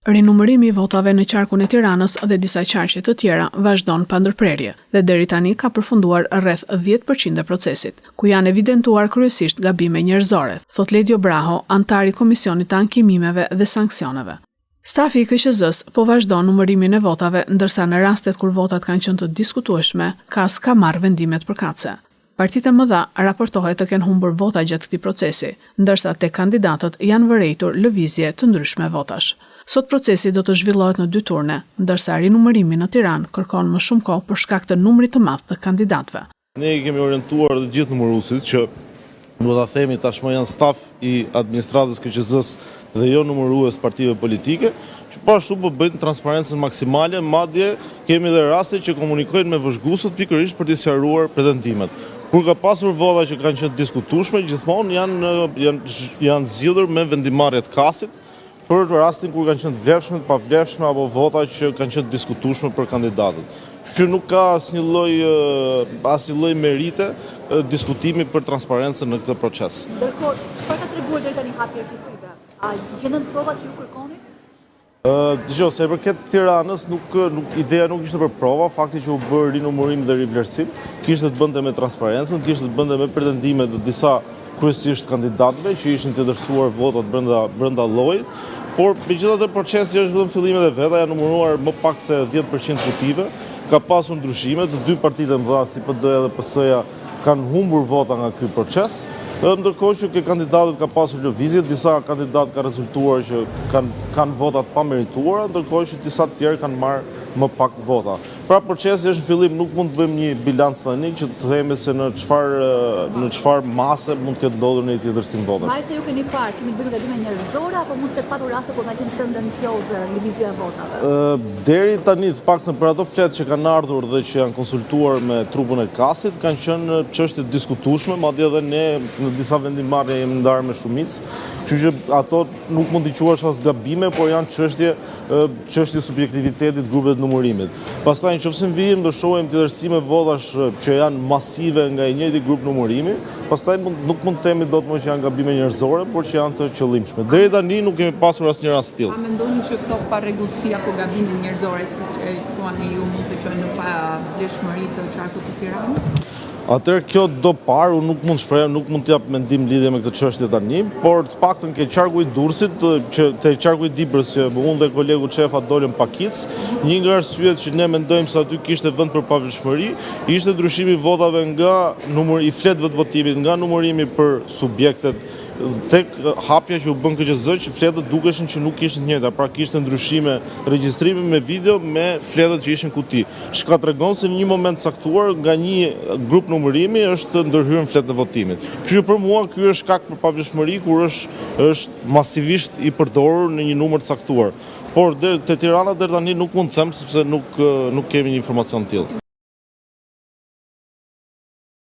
Rinumërimi i votave në qarkun e Tiranës dhe disa qarqe të tjera vazhdon pa ndërprerje dhe deri tani ka përfunduar rreth 10% e procesit, ku janë evidentuar kryesisht gabime njerëzore, thot Ledio Braho, antar i Komisionit të Ankimimeve dhe Sanksioneve. Stafi i KQZ-s po vazhdon numërimin e votave, ndërsa në rastet kur votat kanë qenë të diskutueshme, KAS ka marrë vendimet përkatëse. Partitë e mëdha raportohet të kenë humbur vota gjatë këtij procesi, ndërsa tek kandidatët janë vërejtur lëvizje të ndryshme votash. Sot procesi do të zhvillohet në 2 turne, ndërsa rinumërimi në Tiranë kërkon më shumë kohë për shkak të numrit të madh të kandidatëve. Ne kemi orientuar të gjithë numëruesit që do ta themi tashmë janë staf i administratës KQZ-s dhe jo numërues partive politike, që pashtu po bëjnë transparencën maksimale, madje kemi edhe raste që komunikojnë me vëzhguesët pikërisht për të sqaruar pretendimet. Kur ka pasur vota që kanë qenë diskutueshme, gjithmonë janë zgjidhur me vendimarrje të KAS-it për rastin kur kanë qenë të vlefshme, të pavlefshme apo vota që kanë qenë diskutueshme për kandidatët. Që nuk ka asnjë lloj merite diskutimi për transparencën në këtë proces. Ndërkohë, çfarë ka treguar deri tani hapja e këtyre? A gjendën provat që ju kërkonit? Se përket Tiranës, ideja nuk ishte për prova, fakti që u bërë rinumërim dhe rivlerësim, kishte të bënte me transparencën, kishte të bënte me pretendimet të disa kryesisht kandidatëve që ishin të dërsuar votat brenda llojit, por megjithatë procesi është vetëm fillimet e veta, janë numëruar më pak se 10% kutive, ka pasur ndryshime, të 2 partitë e mëdha si PD dhe PS-ja kanë humbur vota nga ky proces. Ndërkohë që ke kandidatët ka pasur lëvizje, disa kandidatë ka rezultuar që kanë votat pa merituara, ndërkohë që disa të tjerë kanë marrë më pak vota. Pra procesi është në fillim, nuk mund të bëjmë një bilanc tani që të themi se në çfarë mase mund të ketë ndodhur në një dërsim votash. Mbaj se ju keni parë, kemi të bëjmë gabime njerëzore apo mund të ketë patur raste kur ka qenë tendencioze lëvizja e votave? Deri tani të paktën për ato fletë që kanë ardhur dhe që janë konsultuar me trupun e KAS-it, kanë qenë çështje diskutueshme, madje edhe ne në disa vendimarrje jemi ndarë me shumicë, kështu që ato nuk mund t'i quash as gabime, por janë çështje subjektivitetit grupeve të numërimit. Pastaj nëse vijmë do shohim të dërsime votash që janë masive nga i njëjti grup numërimi, pastaj nuk mund të themi dot më që janë gabime njerëzore, por që janë të qëllimshme. Deri tani nuk kemi pasur asnjë rast tillë. A mendoni që këto parregullsi apo gabime njerëzore, siç e thuani ju, mund të qenë në pavlefshmëri të qarkut të Tiranës? Atëherë kjo do parë, unë nuk mund shpreh, nuk mund të jap mendim lidhje me këtë çështje tani, por të paktën ke qarku i Durrësit, që te qarku i Dibrës që unë dhe kolegu Çefa dolëm pakic, një nga arsyet që ne mendojmë se aty kishte vend për pavlefshmëri, ishte ndryshimi i votave nga i fletëve të votimit, nga numërimi për subjektet tek hapja që u bën KQZ, që fletët dukeshin që nuk ishin të njëjta, pra kishte ndryshime regjistrimi me video me fletët që ishin kuti. Shka tregon se në një moment caktuar nga një grup numërimi është ndërhyrën fletë të votimit. Kështu që për mua ky është shkak për pavlefshmëri kur është masivisht i përdorur në një numër të caktuar. Por te Tirana deri tani nuk mund të them sepse nuk kemi një informacion të tillë.